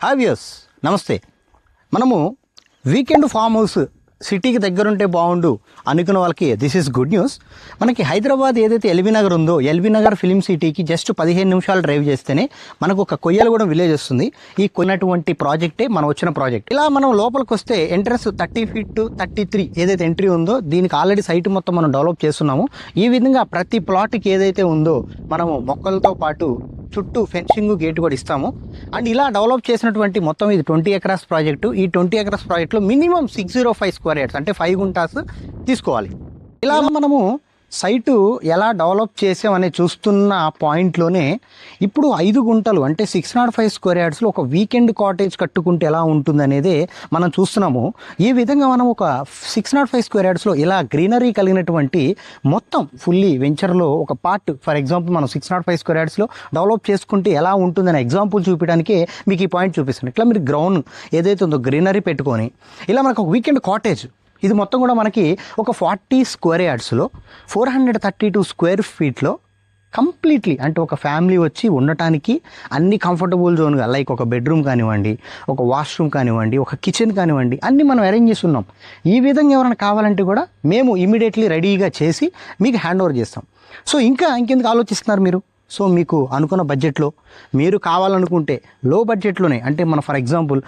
Hi viewers, నమస్తే. మనము weekend farm house సిటీకి దగ్గరుంటే బాగుండు అనుకున్న వాళ్ళకి దిస్ ఈస్ గుడ్ న్యూస్. మనకి హైదరాబాద్ ఏదైతే ఎల్బీ నగర్ ఉందో, ఎల్బీ నగర్ ఫిలిం సిటీకి జస్ట్ 15 నిమిషాలు డ్రైవ్ చేస్తేనే మనకు ఒక కొయ్యలగూడెం విలేజ్ వస్తుంది. ఈ కొన్నటువంటి ప్రాజెక్టే మనం వచ్చిన ప్రాజెక్ట్. ఇలా మనం లోపలికి వస్తే ఎంట్రన్స్ 30 feet 33 ఏదైతే ఎంట్రీ ఉందో దీనికి ఆల్రెడీ సైట్ మొత్తం మనం డెవలప్ చేస్తున్నాము. ఈ విధంగా ప్రతి ప్లాట్కి ఏదైతే ఉందో మనము మొక్కలతో పాటు చుట్టూ ఫెన్సింగ్ గేట్ కూడా ఇస్తాము. అండ్ ఇలా డెవలప్ చేసినటువంటి మొత్తం ఇది 20 acres ప్రాజెక్టు. ఈ 20 acres ప్రాజెక్టులో మినిమం 605 square yards అంటే 5 గుంటాస్ తీసుకోవాలి. ఇలా మనము సైటు ఎలా డెవలప్ చేసామని చూస్తున్న పాయింట్లోనే ఇప్పుడు 5 గుంటలు అంటే 605 square yardsలో ఒక వీకెండ్ కాటేజ్ కట్టుకుంటే ఎలా ఉంటుందనేదే మనం చూస్తున్నాము. ఈ విధంగా మనం ఒక 605 square yardsలో ఇలా గ్రీనరీ కలిగినటువంటి మొత్తం ఫుల్లీ వెంచర్లో ఒక పార్ట్, ఫర్ ఎగ్జాంపుల్ మనం 605 square yardsలో డెవలప్ చేసుకుంటే ఎలా ఉంటుందనే ఎగ్జాంపుల్ చూపించడానికే మీకు ఈ పాయింట్ చూపిస్తాను. ఇట్లా మీరు గ్రౌండ్ ఏదైతే ఉందో గ్రీనరీ పెట్టుకొని ఇలా మనకు ఒక వీకెండ్ కాటేజ్, ఇది మొత్తం కూడా మనకి ఒక 40 square yardsలో 432 square feetలో కంప్లీట్లీ అంటే ఒక ఫ్యామిలీ వచ్చి ఉండటానికి అన్ని కంఫర్టబుల్ జోన్గా, లైక్ ఒక బెడ్రూమ్ కానివ్వండి, ఒక వాష్రూమ్ కానివ్వండి, ఒక కిచెన్ కానివ్వండి, అన్నీ మనం అరేంజ్ చేస్తున్నాం. ఈ విధంగా ఎవరైనా కావాలంటే కూడా మేము ఇమీడియట్లీ రెడీగా చేసి మీకు హ్యాండ్ ఓవర్ చేస్తాం. సో ఇంకెందుకు ఆలోచిస్తున్నారు మీరు? సో మీకు అనుకున్న బడ్జెట్లో మీరు కావాలనుకుంటే లో బడ్జెట్లోనే, అంటే మనం ఫర్ ఎగ్జాంపుల్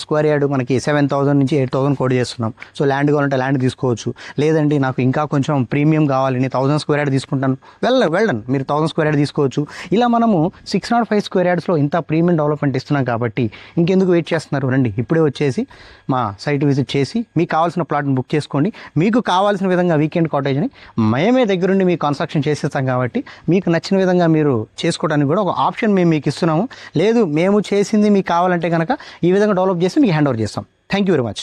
స్క్వేర్ యార్డ్ మనకి 7,000 నుంచి 8,000 కోట్ చేస్తున్నాం. సో ల్యాండ్ కావాలంటే ల్యాండ్ తీసుకోవచ్చు. లేదండి నాకు ఇంకా కొంచెం ప్రీమియం కావాలి, నేను 1,000 square yard తీసుకుంటాను, వెళ్ళండి మీరు 1,000 square yard తీసుకోవచ్చు. ఇలా మనము 605 square yardsలో ఇంత ప్రీమియం డెవలప్మెంట్ ఇస్తున్నాం కాబట్టి ఇంకెందుకు వెయిట్ చేస్తున్నారు? రండి ఇప్పుడే వచ్చేసి మా సైట్ విజిట్ చేసి మీకు కావాల్సిన ప్లాట్ని బుక్ చేసుకోండి. మీకు కావాల్సిన విధంగా వీకెండ్ కాటేజ్ని మేమే దగ్గరుండి మీకు కన్స్ట్రక్షన్ చేసేస్తాం కాబట్టి మీకు నచ్చిన విధంగా మీరు చేసుకోవడానికి కూడా ఒక ఆప్షన్ మేము మీకు ఇస్తున్నాము. లేదు మేము చేసింది మీకు కావాలంటే కనుక ఈ విధంగా డెవలప్ చేసి మీకు హ్యాండ్ ఓవర్ చేస్తాం. Thank you very much.